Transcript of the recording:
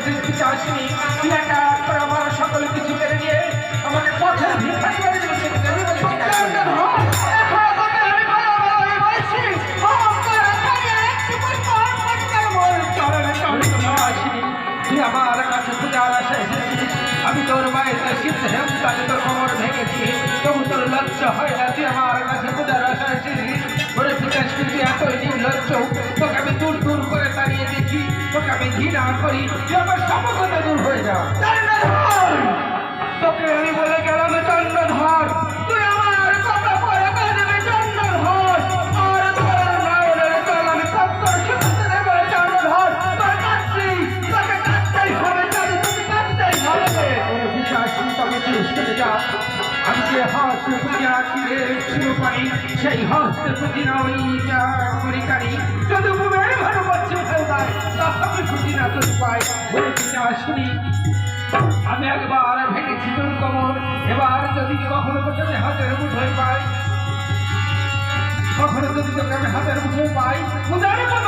করেছিস পিতাশ্রী, তুই একা করে আমার সকল কিছু কেড়ে নিয়ে আমাকে পথের ভিখারি বানিয়ে দিয়েছিস। আমি বলছি তুই আমার কাছে পূজার আশা এসেছিস, আমি তোর মায়ের সিদ্ধ হেমতাকে তোর কোমর ভেঙেছি, তবু তোর লজ্জা হয় না। তুই আমার কাছে পূজার আশা এসেছিস, ওরে পিতাশ্রী তুই এতই নির্লজ্জ, তোকে আমি দূর দূর করে তাড়িয়ে দেখি, তোকে আমি ঘৃণা করি, তুই আমার সমগত দূর হয়ে যা। তোকে আমি বলে গেলাম চন্দ্রধর, তুই আমার কথা পরে দেবে চন্দ্রধর, আর তোর নয়নের জল আমি কত্তর শুনতে দেবো চন্দ্রধর। তোর কাটছি, তোকে কাটতেই হবে, তোকে কাটতেই হবে। ওরে পিতাশ্রী তবে চুষ করে যা, আমি যে হস্তে পূজা ছিঁড়ে শুরু পাই, সেই হস্তে পুঁজি না ওই যা করি কারি, যদি বুমের ভালো বচ্ছে ফেলদায় তথাপি খুঁজি না তোর পাই। ওরে পিতাশ্রী আমি একবার ভেঙেছি তোর কোমর, এবার যদি কখনো তোকে আমি হাতের মুঠোয় পাই, কখনো যদি তোকে আমি হাতের মুঠোয় পাই, উদারে কত